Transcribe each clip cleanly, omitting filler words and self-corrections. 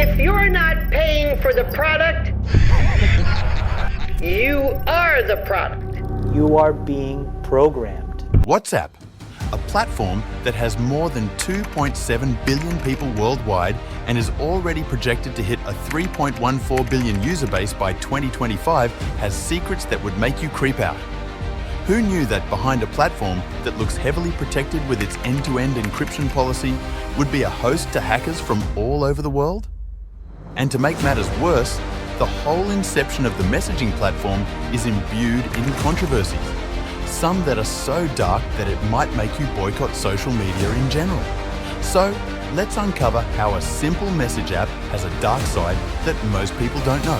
If you're not paying for the product, you are the product. You are being programmed. WhatsApp, a platform that has more than 2.7 billion people worldwide and is already projected to hit a 3.14 billion user base by 2025, has secrets that would make you creep out. Who knew that behind a platform that looks heavily protected with its end-to-end encryption policy would be a host to hackers from all over the world? And to make matters worse, the whole inception of the messaging platform is imbued in controversies, some that are so dark that it might make you boycott social media in general. So, let's uncover how a simple message app has a dark side that most people don't know.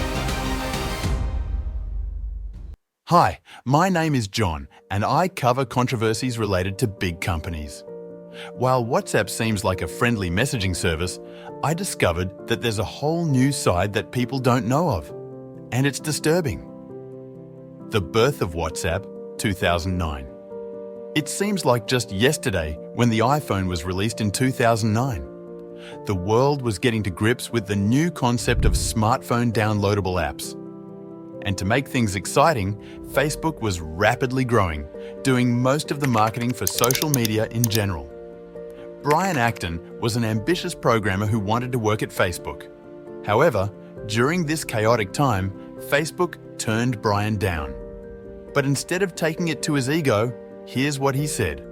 Hi, my name is John, and I cover controversies related to big companies. While WhatsApp seems like a friendly messaging service, I discovered that there's a whole new side that people don't know of, and it's disturbing. The birth of WhatsApp, 2009. It seems like just yesterday when the iPhone was released in 2009. The world was getting to grips with the new concept of smartphone downloadable apps. And to make things exciting, Facebook was rapidly growing, doing most of the marketing for social media in general. Brian Acton was an ambitious programmer who wanted to work at Facebook. However, during this chaotic time, Facebook turned Brian down. But instead of taking it to his ego, here's what he said.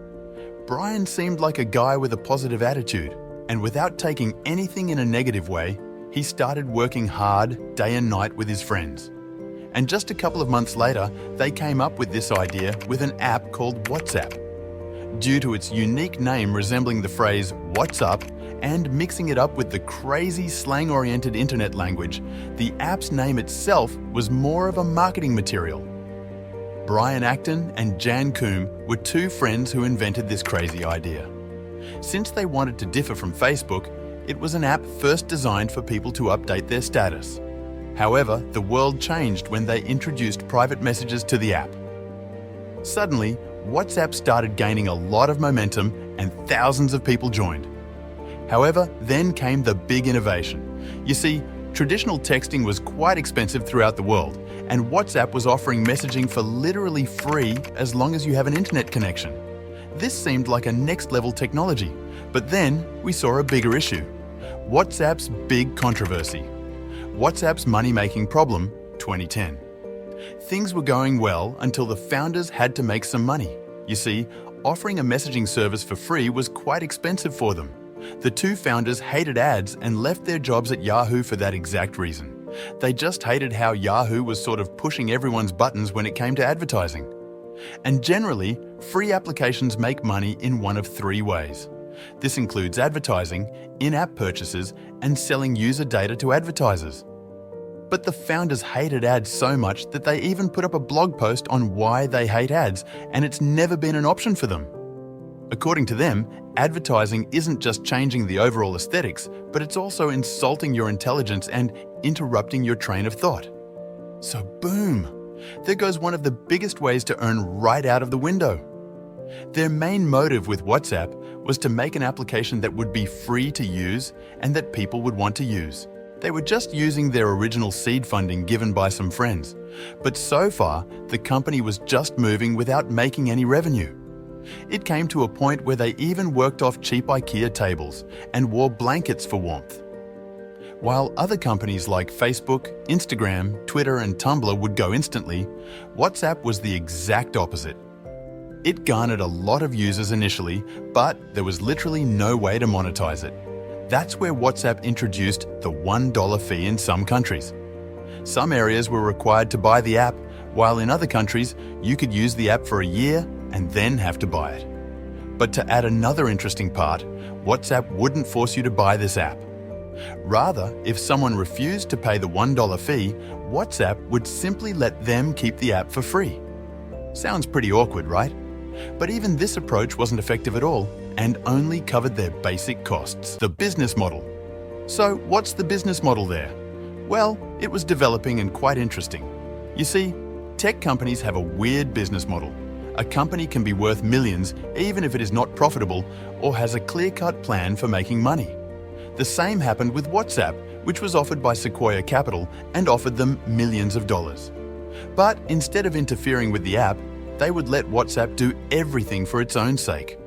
Brian seemed like a guy with a positive attitude, and without taking anything in a negative way, he started working hard day and night with his friends. And just a couple of months later, they came up with this idea with an app called WhatsApp. Due to its unique name resembling the phrase "What's up" and mixing it up with the crazy slang-oriented internet language, the app's name itself was more of a marketing material. Brian Acton and Jan Koum were two friends who invented this crazy idea. Since they wanted to differ from Facebook, it was an app first designed for people to update their status. However, the world changed when they introduced private messages to the app. Suddenly, WhatsApp started gaining a lot of momentum and thousands of people joined. However, then came the big innovation. You see, traditional texting was quite expensive throughout the world, and WhatsApp was offering messaging for literally free as long as you have an internet connection. This seemed like a next-level technology, but then we saw a bigger issue. WhatsApp's big controversy. WhatsApp's money-making problem, 2010. Things were going well until the founders had to make some money. You see, offering a messaging service for free was quite expensive for them. The two founders hated ads and left their jobs at Yahoo for that exact reason. They just hated how Yahoo was sort of pushing everyone's buttons when it came to advertising. And generally, free applications make money in one of three ways. This includes advertising, in-app purchases, and selling user data to advertisers. But the founders hated ads so much that they even put up a blog post on why they hate ads, and it's never been an option for them. According to them, advertising isn't just changing the overall aesthetics, but it's also insulting your intelligence and interrupting your train of thought. So boom! There goes one of the biggest ways to earn right out of the window. Their main motive with WhatsApp was to make an application that would be free to use and that people would want to use. They were just using their original seed funding given by some friends. But so far, the company was just moving without making any revenue. It came to a point where they even worked off cheap IKEA tables and wore blankets for warmth. While other companies like Facebook, Instagram, Twitter, and Tumblr would go instantly, WhatsApp was the exact opposite. It garnered a lot of users initially, but there was literally no way to monetize it. That's where WhatsApp introduced the $1 fee in some countries. Some areas were required to buy the app, while in other countries, you could use the app for a year and then have to buy it. But to add another interesting part, WhatsApp wouldn't force you to buy this app. Rather, if someone refused to pay the $1 fee, WhatsApp would simply let them keep the app for free. Sounds pretty awkward, right? But even this approach wasn't effective at all and only covered their basic costs. The business model. So what's the business model there? Well, it was developing and quite interesting. You see, tech companies have a weird business model. A company can be worth millions even if it is not profitable or has a clear-cut plan for making money. The same happened with WhatsApp, which was offered by Sequoia Capital and offered them millions of dollars. But instead of interfering with the app, they would let WhatsApp do everything for its own sake.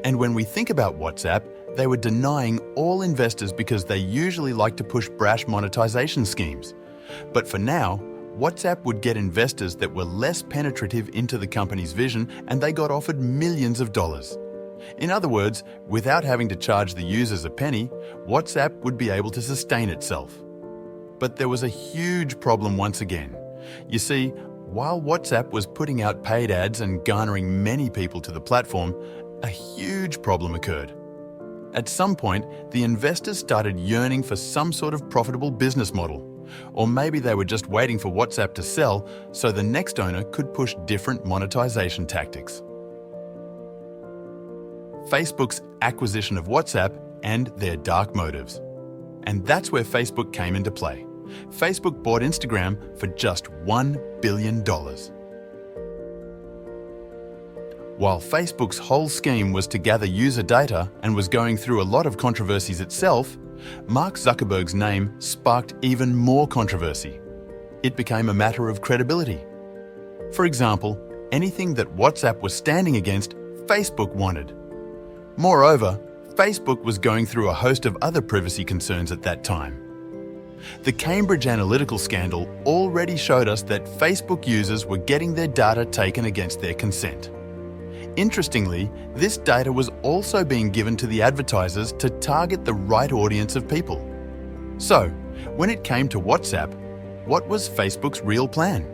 And when we think about WhatsApp, they were denying all investors because they usually like to push brash monetization schemes. But for now, WhatsApp would get investors that were less penetrative into the company's vision, and they got offered millions of dollars. In other words, without having to charge the users a penny, WhatsApp would be able to sustain itself. But there was a huge problem once again. You see, while WhatsApp was putting out paid ads and garnering many people to the platform, a huge problem occurred. At some point, the investors started yearning for some sort of profitable business model. Or maybe they were just waiting for WhatsApp to sell so the next owner could push different monetization tactics. Facebook's acquisition of WhatsApp and their dark motives. And that's where Facebook came into play. Facebook bought Instagram for just $1 billion. While Facebook's whole scheme was to gather user data and was going through a lot of controversies itself, Mark Zuckerberg's name sparked even more controversy. It became a matter of credibility. For example, anything that WhatsApp was standing against, Facebook wanted. Moreover, Facebook was going through a host of other privacy concerns at that time. The Cambridge Analytica scandal already showed us that Facebook users were getting their data taken against their consent. Interestingly, this data was also being given to the advertisers to target the right audience of people. So, when it came to WhatsApp, what was Facebook's real plan?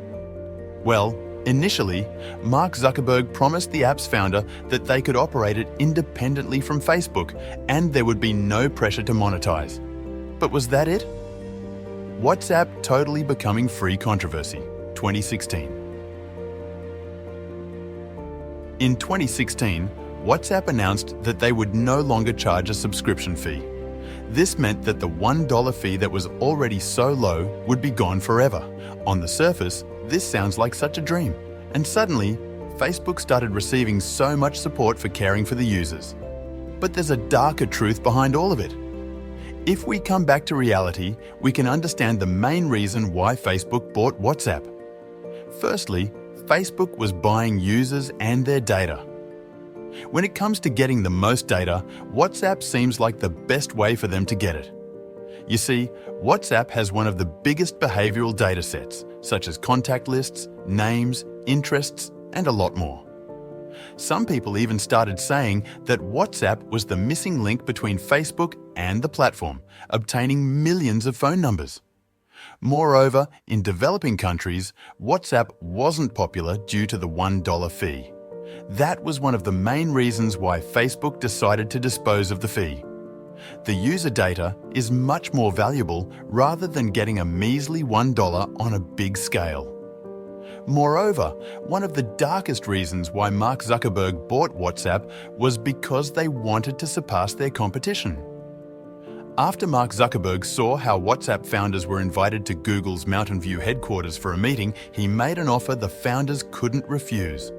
Well, initially, Mark Zuckerberg promised the app's founder that they could operate it independently from Facebook and there would be no pressure to monetize. But was that it? WhatsApp totally becoming free controversy, 2016. In 2016, WhatsApp announced that they would no longer charge a subscription fee. This meant that the $1 fee that was already so low would be gone forever. On the surface, this sounds like such a dream. And suddenly, Facebook started receiving so much support for caring for the users. But there's a darker truth behind all of it. If we come back to reality, we can understand the main reason why Facebook bought WhatsApp. Firstly, Facebook was buying users and their data. When it comes to getting the most data, WhatsApp seems like the best way for them to get it. You see, WhatsApp has one of the biggest behavioral data sets, such as contact lists, names, interests, and a lot more. Some people even started saying that WhatsApp was the missing link between Facebook and the platform, obtaining millions of phone numbers. Moreover, in developing countries, WhatsApp wasn't popular due to the $1 fee. That was one of the main reasons why Facebook decided to dispose of the fee. The user data is much more valuable rather than getting a measly $1 on a big scale. Moreover, one of the darkest reasons why Mark Zuckerberg bought WhatsApp was because they wanted to surpass their competition. After Mark Zuckerberg saw how WhatsApp founders were invited to Google's Mountain View headquarters for a meeting, he made an offer the founders couldn't refuse.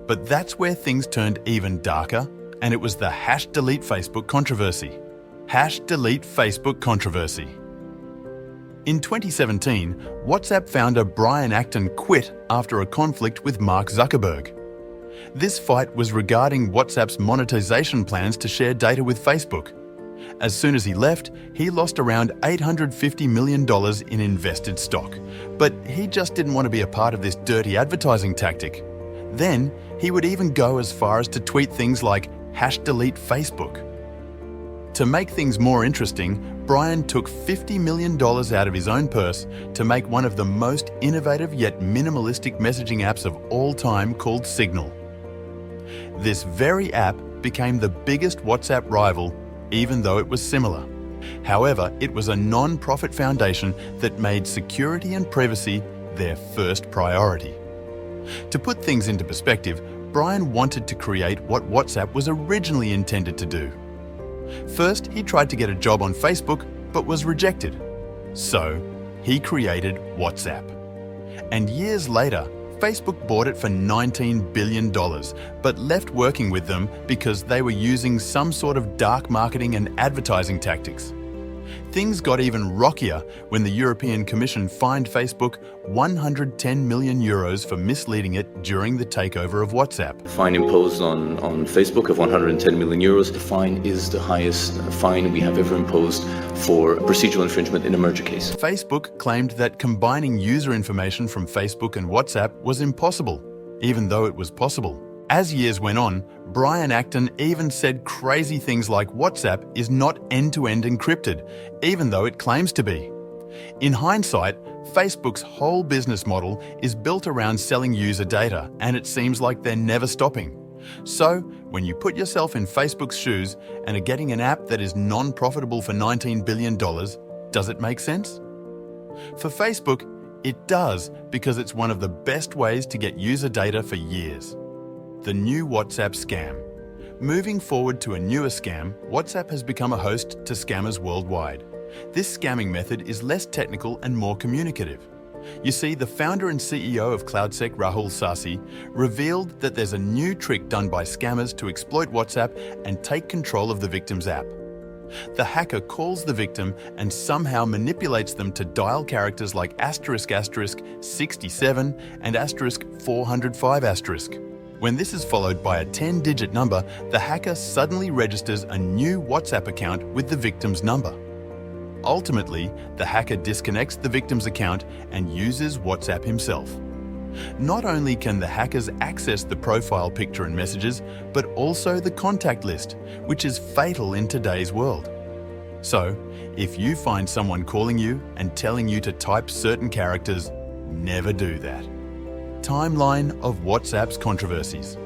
But that's where things turned even darker, and it was the #delete Facebook controversy. #delete Facebook controversy. In 2017, WhatsApp founder Brian Acton quit after a conflict with Mark Zuckerberg. This fight was regarding WhatsApp's monetization plans to share data with Facebook. As soon as he left, he lost around $850 million in invested stock. But he just didn't want to be a part of this dirty advertising tactic. Then, he would even go as far as to tweet things like #delete Facebook. To make things more interesting, Brian took $50 million out of his own purse to make one of the most innovative yet minimalistic messaging apps of all time called Signal. This very app became the biggest WhatsApp rival, even though it was similar. However, it was a non-profit foundation that made security and privacy their first priority. To put things into perspective, Brian wanted to create what WhatsApp was originally intended to do. First, he tried to get a job on Facebook, but was rejected. So, he created WhatsApp. And years later, Facebook bought it for $19 billion, but left working with them because they were using some sort of dark marketing and advertising tactics. Things got even rockier when the European Commission fined Facebook 110 million euros for misleading it during the takeover of WhatsApp. Fine imposed on Facebook of 110 million euros. The fine is the highest fine we have ever imposed for procedural infringement in a merger case. Facebook claimed that combining user information from Facebook and WhatsApp was impossible, even though it was possible. As years went on, Brian Acton even said crazy things like WhatsApp is not end-to-end encrypted, even though it claims to be. In hindsight, Facebook's whole business model is built around selling user data, and it seems like they're never stopping. So, when you put yourself in Facebook's shoes and are getting an app that is non-profitable for $19 billion, does it make sense? For Facebook, it does, because it's one of the best ways to get user data for years. The new WhatsApp scam. Moving forward to a newer scam, WhatsApp has become a host to scammers worldwide. This scamming method is less technical and more communicative. You see, the founder and CEO of CloudSec, Rahul Sasi, revealed that there's a new trick done by scammers to exploit WhatsApp and take control of the victim's app. The hacker calls the victim and somehow manipulates them to dial characters like **67 and *405**. When this is followed by a 10-digit number, the hacker suddenly registers a new WhatsApp account with the victim's number. Ultimately, the hacker disconnects the victim's account and uses WhatsApp himself. Not only can the hackers access the profile picture and messages, but also the contact list, which is fatal in today's world. So, if you find someone calling you and telling you to type certain characters, never do that. Timeline of WhatsApp's controversies.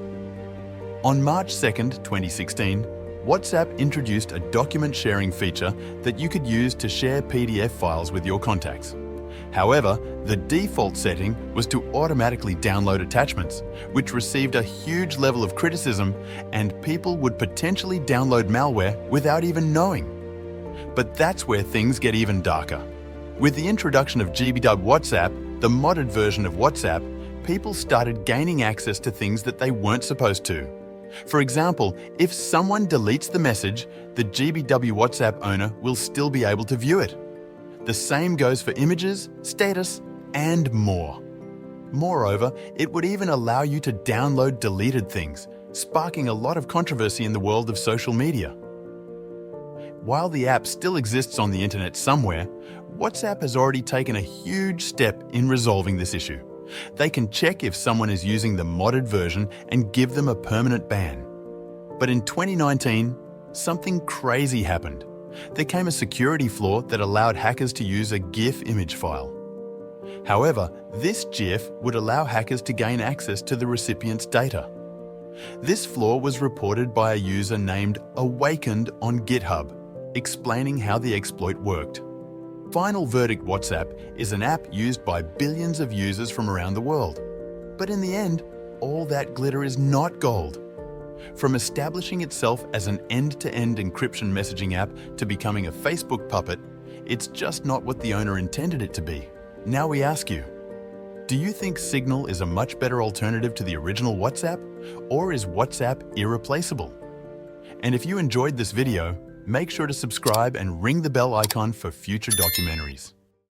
On March 2nd, 2016, WhatsApp introduced a document sharing feature that you could use to share PDF files with your contacts. However, the default setting was to automatically download attachments, which received a huge level of criticism, and people would potentially download malware without even knowing. But that's where things get even darker. With the introduction of GBW WhatsApp, the modded version of WhatsApp, people started gaining access to things that they weren't supposed to. For example, if someone deletes the message, the GBW WhatsApp owner will still be able to view it. The same goes for images, status, and more. Moreover, it would even allow you to download deleted things, sparking a lot of controversy in the world of social media. While the app still exists on the internet somewhere, WhatsApp has already taken a huge step in resolving this issue. They can check if someone is using the modded version and give them a permanent ban. But in 2019, something crazy happened. There came a security flaw that allowed hackers to use a GIF image file. However, this GIF would allow hackers to gain access to the recipient's data. This flaw was reported by a user named Awakened on GitHub, explaining how the exploit worked. Final Verdict WhatsApp is an app used by billions of users from around the world. But in the end, all that glitter is not gold. From establishing itself as an end-to-end encryption messaging app to becoming a Facebook puppet, it's just not what the owner intended it to be. Now we ask you, do you think Signal is a much better alternative to the original WhatsApp, or is WhatsApp irreplaceable? And if you enjoyed this video, make sure to subscribe and ring the bell icon for future documentaries.